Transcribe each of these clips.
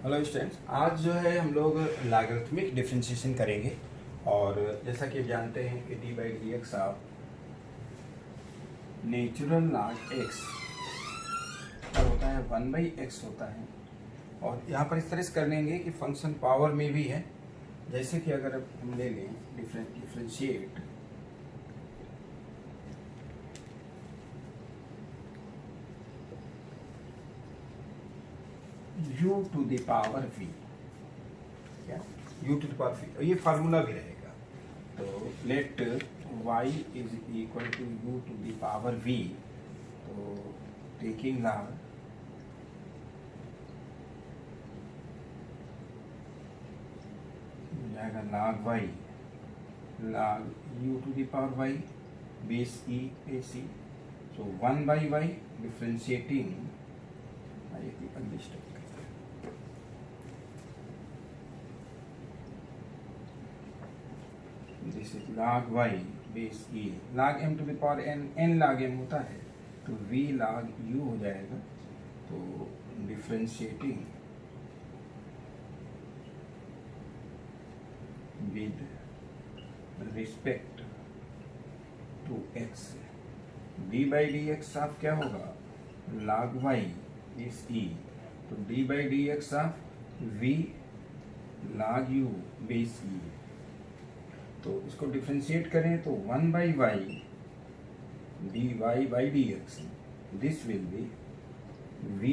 Hello students, आज जो है हम लोग लॉगरिथमिक डिफरेंशिएशन करेंगे। और जैसा कि जानते हैं कि D by d x of natural log x होता है 1/x होता है। और यहाँ पर इस तरह से कर लेंगे कि फंक्शन पावर में भी है। जैसे कि अगर हम ले लें differentiate u to the power v, क्या u to the power v, और ये फार्मूला भी रहेगा। तो let y is equal to u to the power v। तो टेकिंग लॉग जाएगा log y log u to the power y base e base e। So 1/y differentiating अगली step. This is log y base e log m to the power n log m होता है, तो v log u हो जाएगा। तो differentiating with respect to x, d by d x of क्या होगा log y base e। तो d by d x of v log u base e। तो इसको डिफरेंशिएट करें तो 1/y dy by d x, this will be v,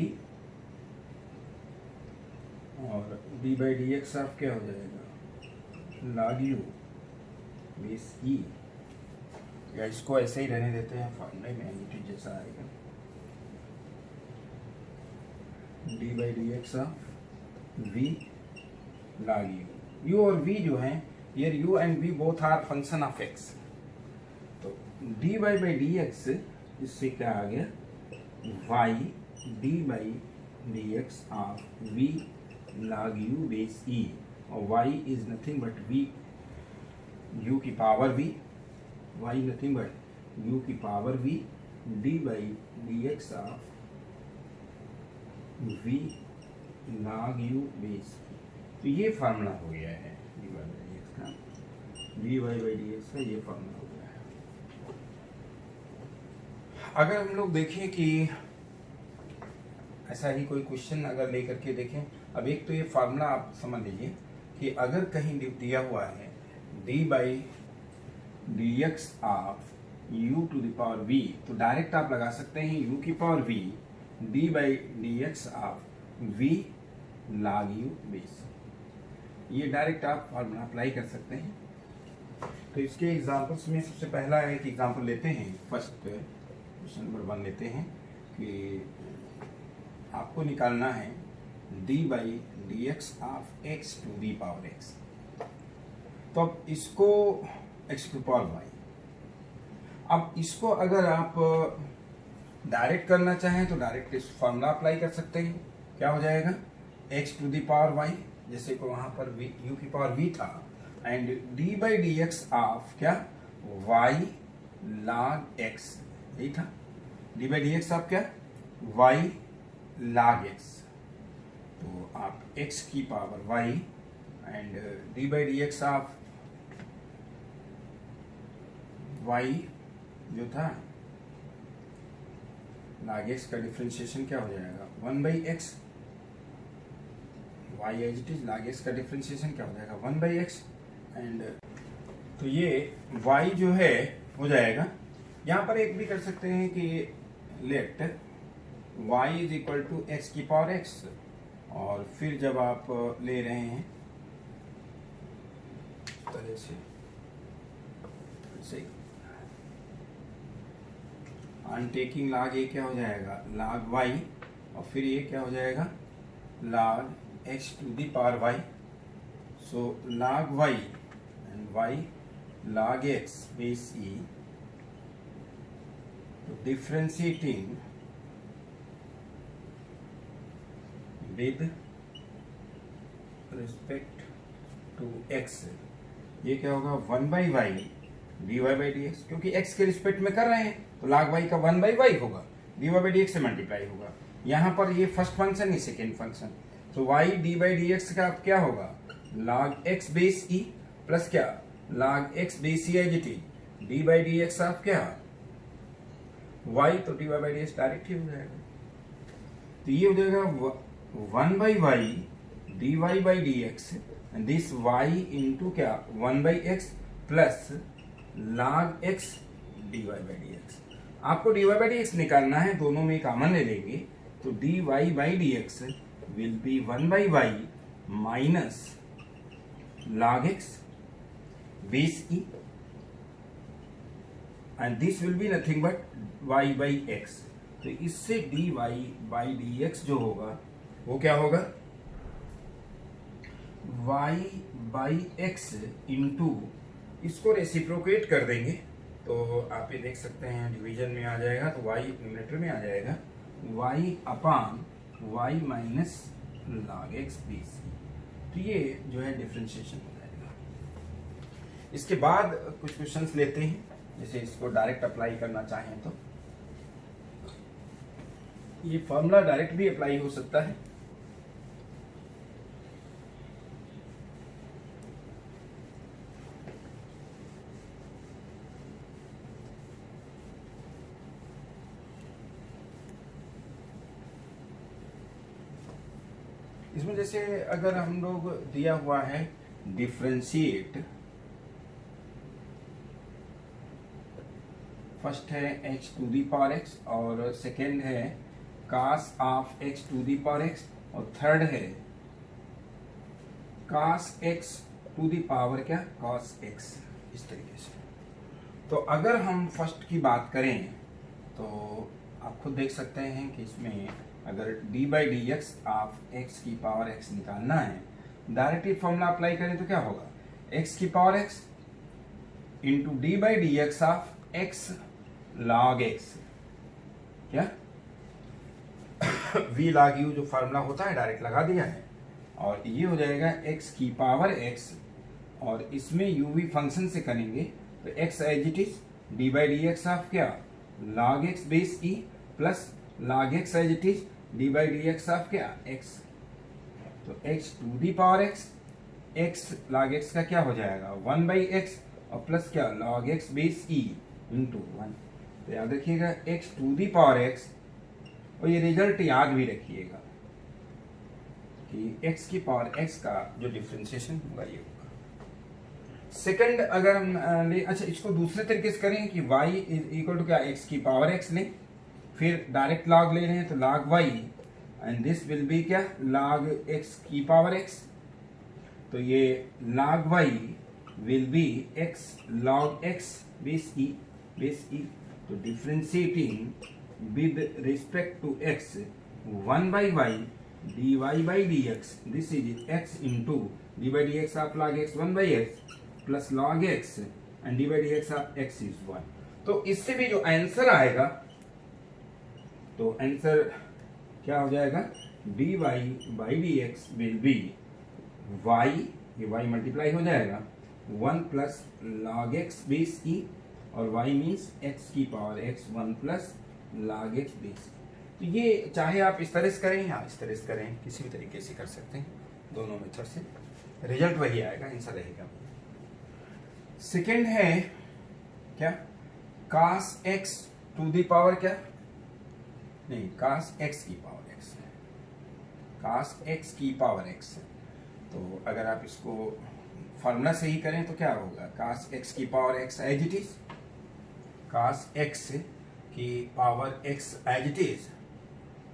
और d by d x of क्या हो जाएगा log u बेस e। या इसको ऐसे ही रहने देते हैं, फॉर्मूले में एंटी जैसा आएगा d by d x of v log u। u और v जो हैं, here u and v both are function of x। तो dy बाई डी एक्स इससे क्या आ गया y d by d x of v log u base e, और y is nothing but v u की power v, y nothing but u की power v d by d x of v log u base e। तो ये formula हो गया है dy by d x का, dy by d x का ये फार्मूला हो गया है। अगर हम लोग देखें कि ऐसा ही कोई क्वेश्चन अगर लेकर के देखें, अब एक तो ये फार्मूला आप समझ लीजिए कि अगर कहीं दिया हुआ है d by d x of u to the power v, तो डायरेक्ट आप लगा सकते हैं u की power v d by d x of v log u base. ये डायरेक्ट आप फार्मूला अप्लाई कर सकते हैं। तो इसके एग्जांपल्स में सबसे पहला एक एग्जांपल लेते हैं, फर्स्ट क्वेश्चन नंबर 1 लेते हैं कि आपको निकालना है d by d x of x to the power x। तो अब इसको x टू पावर y, अब इसको अगर आप डायरेक्ट करना चाहें तो डायरेक्ट इस फॉर्मूला अप्लाई कर सकते हैं। क्या हो जाएगा x to the power y, जैसे को वहां पर u की पावर v था, and d by d x of क्या y log x, यही था d by d x of क्या y log x। तो आप x की power y and d by d x of y जो था log x का डिफरेंशिएशन क्या हो जाएगा 1/x, y as it is log x का डिफरेंशिएशन क्या हो जाएगा 1/x। एंड तो ये y जो है हो जाएगा, यहाँ पर एक भी कर सकते हैं कि let y is equal to x की पावर x, और फिर जब आप ले रहे हैं तरह से ऑन टेकिंग log ये क्या हो जाएगा log y, और फिर ये क्या हो जाएगा log x to the power y। So log y and y log x base e। तो differentiating with respect to x, ये क्या होगा 1/y dy by d x, क्योंकि x के रिस्पेक्ट में कर रहे हैं तो log y का 1/y होगा, dy बाई डी एक्स से मल्टीप्लाई होगा। यहाँ पर ये फर्स्ट फंक्शन, ये सेकेंड फंक्शन, तो y d by d x का क्या होगा, log x base e plus क्या log x base e as it is d by d x of क्या y, तो d by d x direct ही हो जाएगा। तो ये हो जाएगा 1 by y d y by d x and this y into क्या 1 by x plus log x d y by d x. आपको d y by d x निकालना है, दोनों में कॉमन ले लेंगे तो d y by d x will be 1 by y minus log x base e and this will be nothing but y by x। तो इससे d y by d x जो होगा वो क्या होगा, y बाई एक्स इंटू, इसको reciprocate कर देंगे तो आप ये देख सकते हैं डिवीजन में आ जाएगा तो y न्यूमरेटर में आ जाएगा y अपान y minus log x base. तो ये जो है डिफरेंशिएशन हो जाएगा। इसके बाद कुछ क्वेश्चंस लेते हैं, जैसे इसको डायरेक्ट अप्लाई करना चाहें तो ये फॉर्मूला डायरेक्ट भी अप्लाई हो सकता है। इसमें जैसे अगर हम लोग दिया हुआ है डिफरेंशिएट, फर्स्ट है h to the power x और सेकेंड है cos of x to the power x और थर्ड है cos x to the power क्या cos x, इस तरीके से। तो अगर हम फर्स्ट की बात करें तो आप खुद देख सकते हैं कि इसमें अगर d by d x of x की पावर x निकालना है, डायरेक्टली फॉर्मूला अप्लाई करें तो क्या होगा, x की power x into d by d x of x log x, क्या v log u जो फार्मूला होता है डायरेक्ट लगा दिया है, और ये हो जाएगा x की पावर x और इसमें u v फंक्शन से करेंगे तो x as it is d by d x of क्या log x base e plus log x as it is d by d x of क्या x। तो x to the power x log x का क्या हो जाएगा 1 by x और plus क्या log x base e into 1। तो याद रखिएगा x to the power x, और ये रिजल्ट याद भी रखिएगा कि x की पावर x का जो डिफरेंशिएशन होगा ये होगा। सेकंड अगर हम ले, अच्छा इसको दूसरे तरीके से करें कि y इज इक्वल टू क्या x की पावर x लें, फिर डायरेक्ट log ले रहे हैं तो log y and this will be क्या log x की पावर x। तो ये log y will be x log x base e। तो differentiating with respect to x 1 by y dy by dx, this is x into d by d x of log x 1 by x plus log x and d by d x of x is 1। तो इससे भी जो answer आएगा तो answer क्या हो जाएगा dy by d x will B y, ये y मल्टीप्लाई हो जाएगा 1 plus log x base e और y मीन्स x की power x 1 plus log x base. तो ये चाहे आप इस तरह से करें या इस तरह से करें, किसी भी तरीके से कर सकते हैं, दोनों मेथड से रिजल्ट वही आएगा, आंसर रहेगा। सेकेंड है क्या cos x to the power क्या नहीं cos x की पावर x, cos x की पावर x। तो अगर आप इसको फॉर्मूला से ही करें तो क्या होगा cos x की power x as it is, cos x की power x as it is,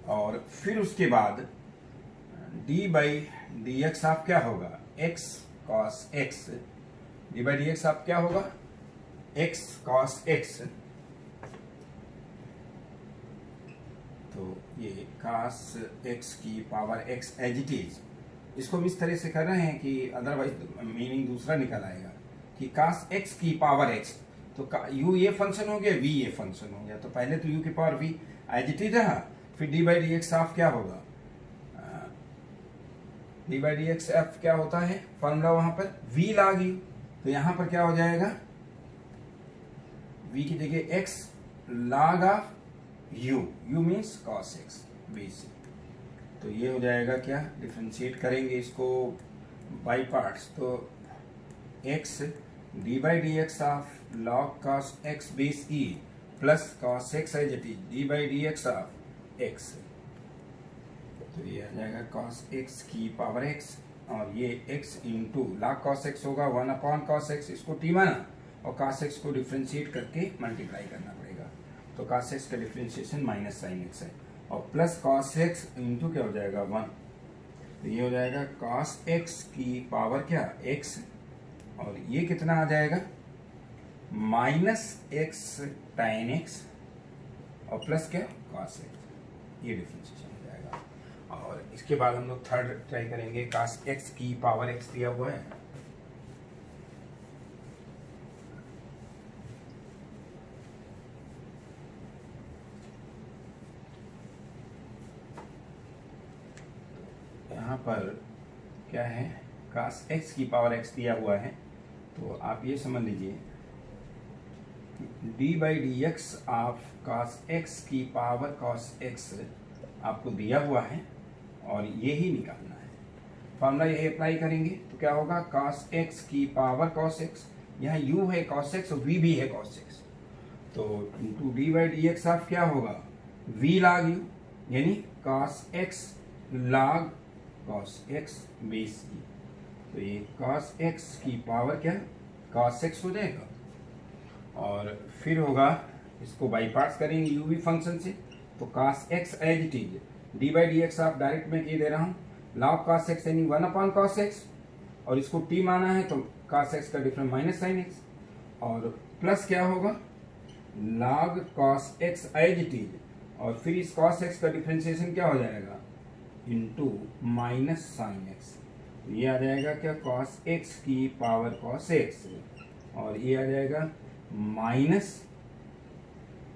और फिर उसके बाद d बाई डी एक्स आप क्या होगा x cos x, d by d x आप क्या होगा x cos x। तो ये cos x की power x as it is, इसको हम इस तरह से कर रहे हैं कि अदरवाइज मीनिंग दूसरा निकल आएगा कि cos x की पावर x, तो u ये फंक्शन हो गया, v ये फंक्शन हो गया। तो पहले तो u की power v as it is रहा, फिर d by d x of क्या होगा d by d x of क्या होता है फॉर्मूला वहां पर v log u, तो यहां पर क्या हो जाएगा v की जगह x log of u, u means cos x base. तो ये हो जाएगा क्या, डिफ्रेंशिएट करेंगे इसको बाई पार्ट्स, तो x d by d x of log cos x base e plus cos x as it is d by d x of x, तो ये आ जाएगा कॉस एक्स की पावर x, और ये x into log cos x होगा 1 upon cos x, इसको t माना और cos x को डिफ्रेंशिएट करके मल्टीप्लाई करना पड़ेगा, तो cos x का डिफ्रेंशिएशन माइनस साइन x है, और प्लस cos x इंटू क्या हो जाएगा 1, तो ये हो जाएगा cos x की पावर क्या x, और ये कितना आ जाएगा माइनस x tan x और प्लस क्या cos x, ये डिफ्रेंशिएशन हो जाएगा। और इसके बाद हम लोग थर्ड ट्राई करेंगे, cos x की पावर x दिया हुआ है, यहाँ पर क्या है cos x की पावर x दिया हुआ है, तो आप ये समझ लीजिए D by d x of cos x की पावर cos x आपको दिया हुआ है और ये ही निकालना है। फॉर्मूला ये अप्लाई करेंगे तो क्या होगा, cos x की पावर cos x, यहाँ u है cos x और v भी है cos x, तो into d by d x of क्या होगा v log u, यानी cos x log cos x base e, तो ये cos x की पावर क्या cos x हो जाएगा, और फिर होगा इसको बाई पार्ट्स करेंगे u v फंक्शन से, तो cos x as it is d by d x आप डायरेक्ट में ये दे रहा हूँ log cos x यानी 1 अपॉन cos x, और इसको t माना है तो cos x का डिफरेंस माइनस साइन x, और प्लस क्या होगा log cos x as it is, और फिर इस cos x का डिफरेंशिएशन क्या हो जाएगा इंटू माइनस साइन x, तो ये आ जाएगा क्या cos x की पावर cos x, और ये आ जाएगा minus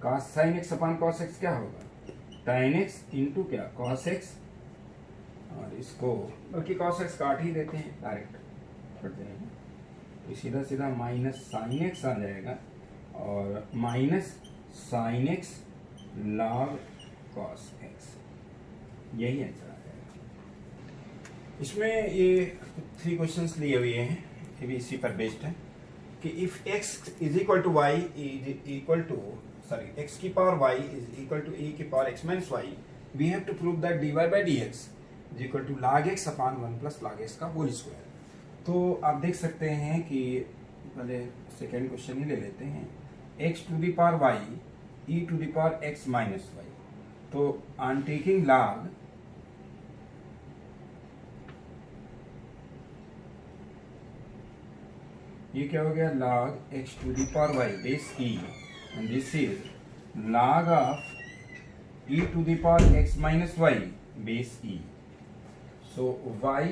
cos sine x upon cos x क्या होगा tan x इंटू क्या cos x, और इसको बल्कि cos x काट ही देते हैं डायरेक्ट कर देंगे, तो सीधा सीधा माइनस साइन x आ जाएगा और minus sine x log cos x, यही आंसर आ जाएगा। इसमें ये 3 क्वेश्चंस लिए हुए हैं, ये भी इसी पर बेस्ड है कि if x is equal to y is equal to x की power y is equal to e की power x minus y, we have to prove that dy by dx is equal to log x upon 1 plus log x का whole square. तो आप देख सकते हैं कि पहले सेकेंड क्वेश्चन ही ले लेते हैं, x to the power y e to the power x minus y, तो ऑन टेकिंग log ये क्या हो गया log x to the power y base e, and this is log of e to the power x minus y base e, so y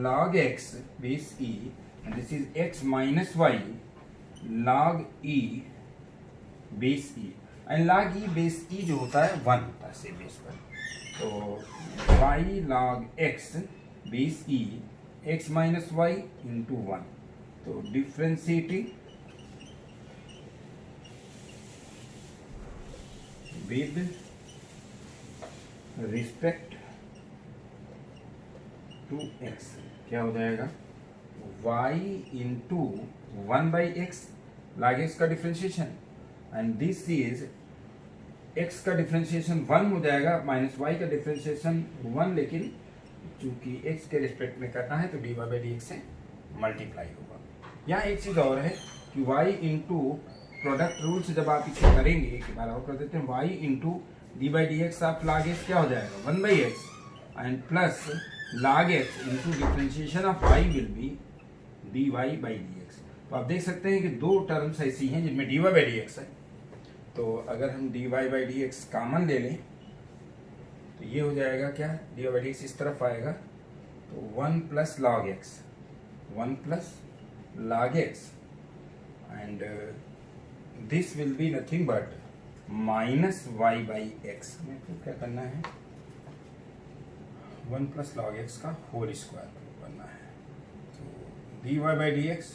log x base e, and this is x minus y log e base e, and log e base e जो होता है 1 होता है से base पर, तो y log x base e x minus y into 1, तो differentiating with respect to x क्या हो जाएगा y into 1 by x log x का differentiation, and this is x का डिफ्रेंशिएशन 1 हो जाएगा माइनस y का डिफ्रेंशिएशन 1, लेकिन चूंकि x के रिस्पेक्ट में करना है तो dy बाई डी एक्स से मल्टीप्लाई होगा। यहाँ एक चीज और है कि y इंटू प्रोडक्ट रूल से जब आप इसे करेंगे, एक बार और कर देते हैं, y into d by d x आप log x क्या हो जाएगा 1 by x, and plus log x into differentiation of y will B dy by d x. तो आप देख सकते हैं कि 2 टर्म्स ऐसी हैं जिनमें dy बाई डी एक्स है, तो अगर हम dy by d x common ले लें तो ये हो जाएगा क्या dy बाई डी एक्स इस तरफ आएगा, तो 1 plus log x, 1 plus log x, and this will be nothing but minus y by x, हमें तो क्या करना है 1 प्लस log x का होल स्क्वायर करना है, तो dy बाई डी एक्स,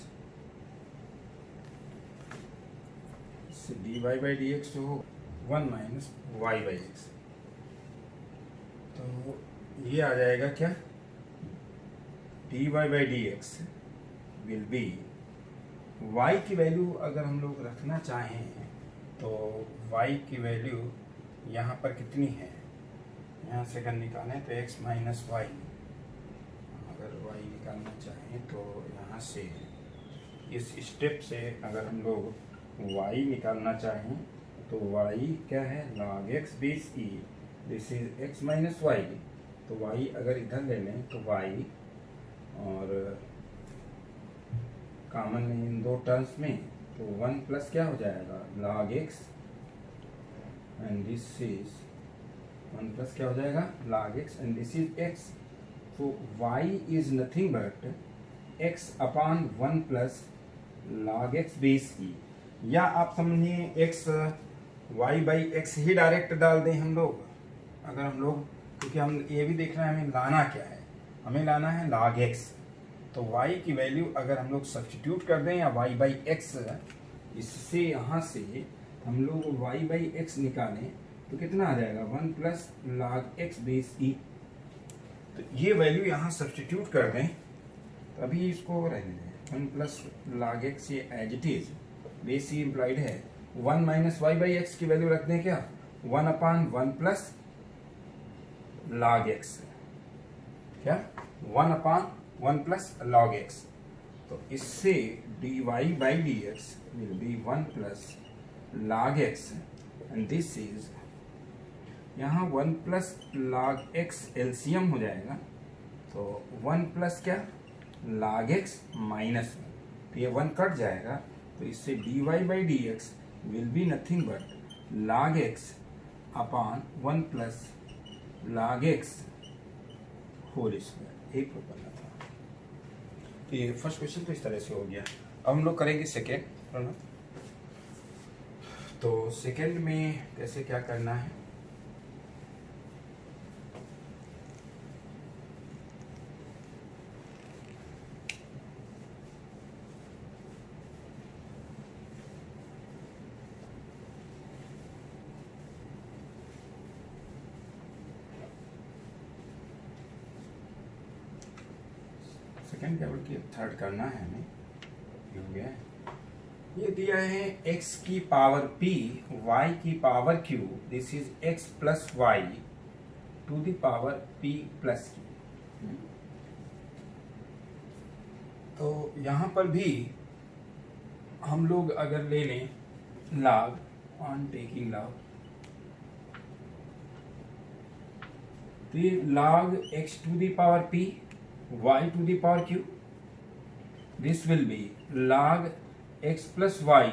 इससे dy बाई डी एक्स जो हो 1 माइनस y बाई एक्स, तो ये आ जाएगा क्या, dy by d x will B, y की वैल्यू अगर हम लोग रखना चाहें तो y की वैल्यू यहाँ पर कितनी है, यहाँ से अगर निकालें तो x माइनस वाई, अगर y निकालना चाहें तो यहाँ से इस स्टेप से अगर हम लोग y निकालना चाहें तो y क्या है, log x base e, this is x minus y, तो y अगर इधर ले लें तो y और कॉमन इन दो टर्म्स में तो 1 प्लस क्या हो जाएगा, log x, and this is 1 plus क्या हो जाएगा, log x, and this is x, तो y is nothing but x upon 1 plus log x base e, या आप समझिए x y बाई एक्स ही डायरेक्ट डाल दें हम लोग, अगर हम लोग, क्योंकि हम ये भी देखना है हमें लाना क्या है, हमें लाना है log x, तो y की वैल्यू अगर हम लोग सब्स्टिट्यूट कर दें या y बाई एक्स, इससे यहाँ से हम लोग y बाई एक्स निकालें तो कितना आ जाएगा, 1 plus log x base e, तो ये वैल्यू यहाँ सब्स्टिट्यूट कर दें, तो अभी इसको रहने दें, 1 प्लस log x ये as it is, base e implied है, 1 माइनस वाई बाई एक्स की वैल्यू रख दें क्या, 1 अपान 1 प्लस log x, क्या 1 अपान 1 प्लस log x, तो इससे dy by d x will be 1 plus log x, and this is, यहाँ 1 प्लस log x एलसीएम हो जाएगा, तो 1 प्लस क्या log x माइनस 1, तो ये 1 कट जाएगा, तो इससे dy by d x will be nothing but log x upon 1 plus log x whole square, एक बनना था। तो ये फर्स्ट क्वेश्चन तो इस तरह से हो गया। अब हम लोग करेंगे सेकेंड, तो सेकेंड में कैसे क्या करना है, सेकेंड क्या बल्कि थर्ड करना है हमें, हो गया, ये दिया है x की पावर p, y की power q, this is x plus y to the power p plus q, तो यहां पर भी हम लोग अगर ले लें log, ऑन टेकिंग log, तो ये log x to the power p, y to the power q, this will be log x plus y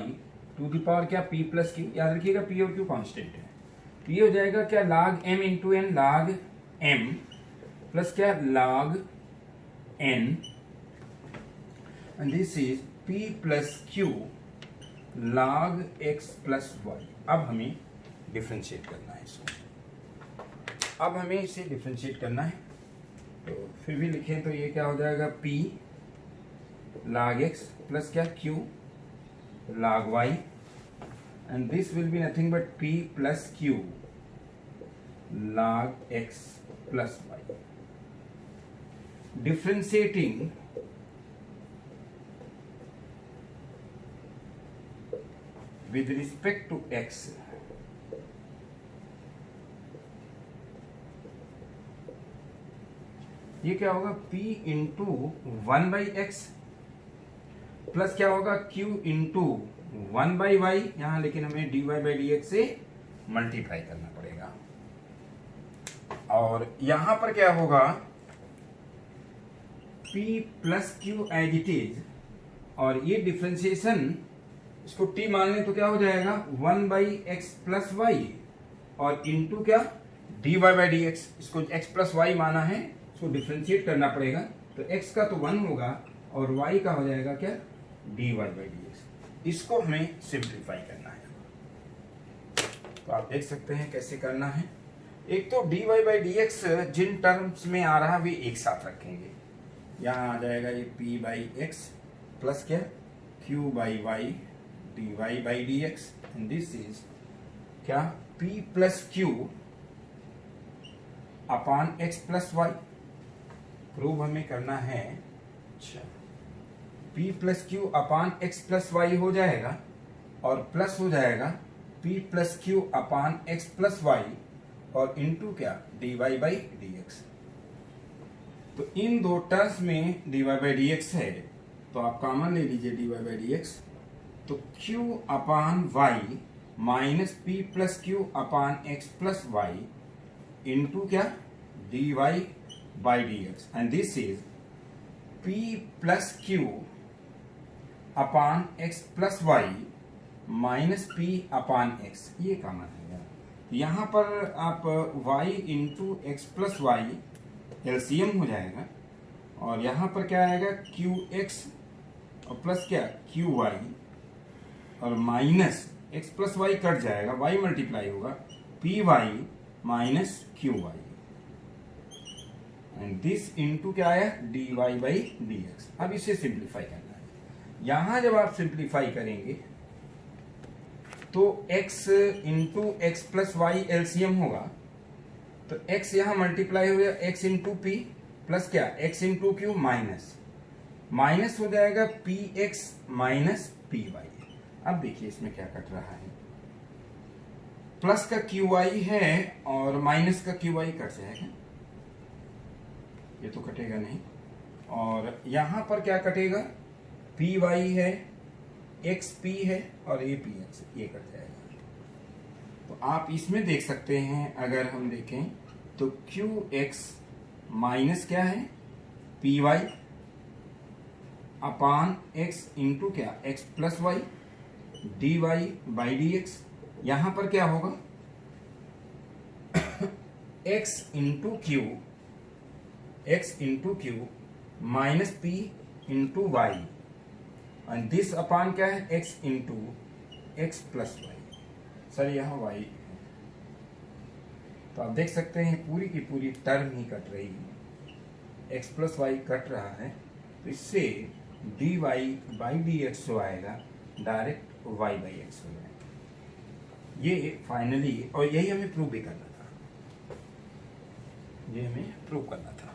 to the power क्या p plus q, याद रखिएगा p और q कांस्टेंट है, तो ये हो जाएगा क्या log m into n, log m plus क्या log n, and this is p plus q log x plus y। अब हमें डिफरेंशिएट करना है इसको, अब हमें इसे डिफरेंशिएट करना है, तो फिर भी लिखें तो ये क्या हो जाएगा, p log x प्लस क्या q log y, and this will be nothing but p plus q log x plus y। Differentiating with respect to x, ये क्या होगा, p into 1 by x plus क्या होगा q इंटू 1 बाई वाई, यहां लेकिन हमें dy by d x से multiply करना पड़ेगा, और यहां पर क्या होगा p plus q as it is, और ये डिफ्रेंसिएशन इसको t मान लें तो क्या हो जाएगा 1 बाई एक्स प्लस वाई, और इंटू क्या dy बाई डी एक्स, इसको x प्लस वाई माना है, इसको डिफ्रेंशिएट करना पड़ेगा, तो x का तो 1 होगा और y का हो जाएगा क्या dy बाई डी एक्स, इसको हमें सिंप्लीफाई करना है। तो आप देख सकते हैं कैसे करना है, एक तो dy बाई डी एक्स जिन टर्म्स में आ रहा है वे एक साथ रखेंगे, यहाँ आ जाएगा ये p बाई एक्स प्लस क्या q by y dy by d x, and this is क्या p plus q upon x plus y. Prove हमें करना है। अच्छा, p plus q upon x plus y हो जाएगा और प्लस हो जाएगा p plus q upon x plus y और इनटू क्या dy बाई dx। तो इन दो टर्म्स में dy बाई dx है तो आप कॉमन ले लीजिए dy बाई dx। तो q upon y minus p plus q upon x plus y into क्या dy by dx and this is p plus q upon x plus y minus p upon x, ये common है। यहां पर आप y into x plus y LCM हो जाएगा और यहां पर क्या आएगा क्यू एक्स और प्लस क्या क्यू वाई और minus x plus y cut जाएगा, y मल्टीप्लाई होगा p y minus q y and this into क्या आया dy बाई dx। अब इसे सिंप्लीफाई करना है। यहां जब आप सिंप्लीफाई करेंगे तो x into x plus y LCM होगा तो x यहां मल्टीप्लाई हो गया x इंटू पी प्लस क्या x into q minus minus हो जाएगा p x minus p y. अब देखिए इसमें क्या कट रहा है, प्लस का क्यू वाई है और माइनस का क्यू वाई कट जाएगा, ये तो कटेगा नहीं। और यहां पर क्या कटेगा पी वाई है एक्स पी है और ये पी एक्स, ये कट जाएगा। तो आप इसमें देख सकते हैं अगर हम देखें तो क्यू एक्स माइनस क्या है p y upon x into क्या x plus y d y by d x. यहां पर क्या होगा x into q minus p into y and this upon क्या है x into x plus y. Sir यहाँ वाई, तो आप देख सकते हैं पूरी की पूरी टर्म ही कट रही है, एक्स प्लस वाई कट रहा है तो इससे d y by d x जो आएगा डायरेक्ट वाई बाई एक्स हो जाएगा। ये फाइनली, और यही हमें प्रूव भी करना था, ये हमें प्रूव करना था।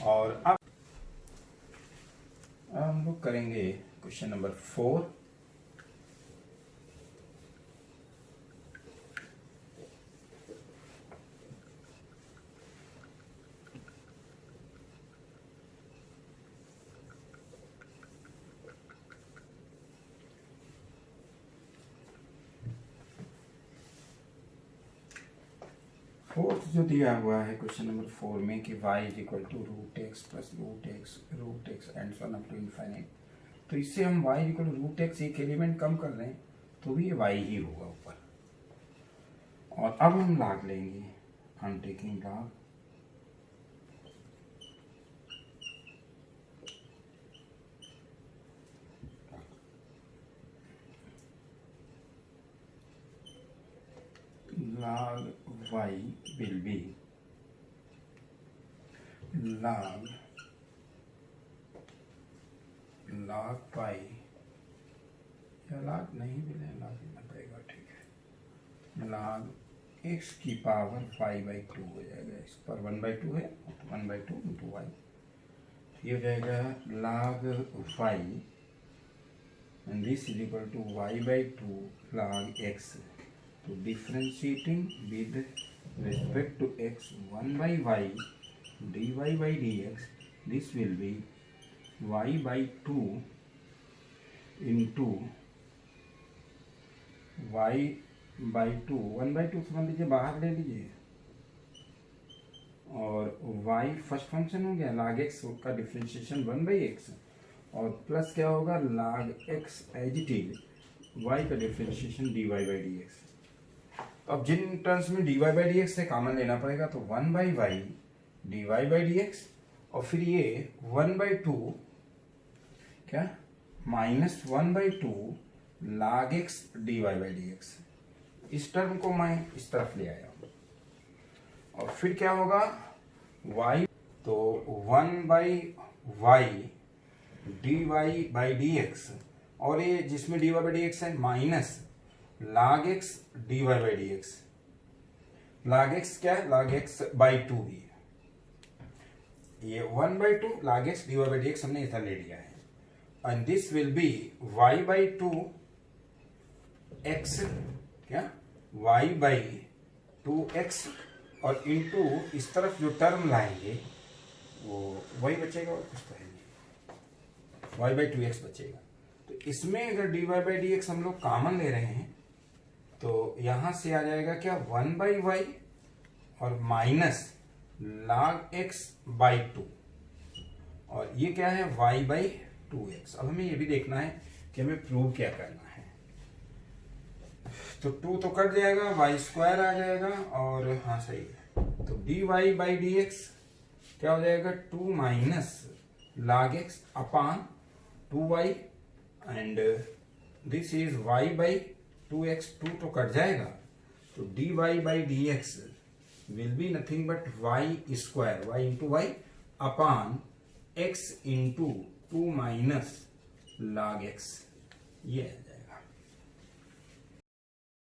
और अब हम लोग करेंगे क्वेश्चन नंबर 4। फोर्थ जो दिया हुआ है क्वेश्चन नंबर 4 में कि y is equal to root x plus root x and so on up to infinite. तो इससे हम y equal to root x एक एलिमेंट कम कर रहे हैं तो भी ये y ही होगा ऊपर। और अब हम लॉग लेंगे, हम taking log log y will be log pi, या log नहीं भी लें, log लेना पड़ेगा, ठीक है। log x की पावर 5/2 हो जाएगा, इस पर 1/2 है, 1/2 इंटू वाई, ये हो जाएगा log y and this is equal to y/2 log x। तो differentiating with respect to x 1/y dy by dx, this will be y/2 into y/2, 1/2 समझ लीजिए बाहर ले लीजिए और y फर्स्ट फंक्शन हो गया log x का डिफरेंशिएशन 1/x और प्लस क्या होगा log x as it is y का डिफरेंशिएशन dy by dx। अब जिन टर्म्स में dy by dx से कॉमन लेना पड़ेगा तो 1/y dy by dx और फिर ये 1/2 क्या minus 1/2 log x dy by dx। इस टर्म को मैं इस तरफ ले आया हूं और फिर क्या होगा y, तो 1/y dy by dx और ये जिसमें dy by dx है minus log x dy by dx log x क्या है, log x by 2 भी है, ये 1/2 log x dy by dx हमने इधर ले लिया है, and this will be y by 2 x, क्या y by 2x, और इंटू इस तरफ जो टर्म लाएंगे वो वही बचेगा और कुछ तो है नहीं, y by 2x बचेगा। तो इसमें अगर dy by dx हम लोग कॉमन ले रहे हैं तो यहां से आ जाएगा क्या 1/y और माइनस log x by 2, और ये क्या है y by 2x। अब हमें ये भी देखना है कि हमें प्रूव क्या करना है। तो 2 तो कट जाएगा, y स्क्वायर आ जाएगा, और हाँ सही है, तो dy by dx क्या हो जाएगा 2 minus log x upon 2y, and this is y by 2x, 2 तो कट जाएगा, तो dy by dx will be nothing but y square, y into y upon x into 2 minus log x, ये आ जाएगा।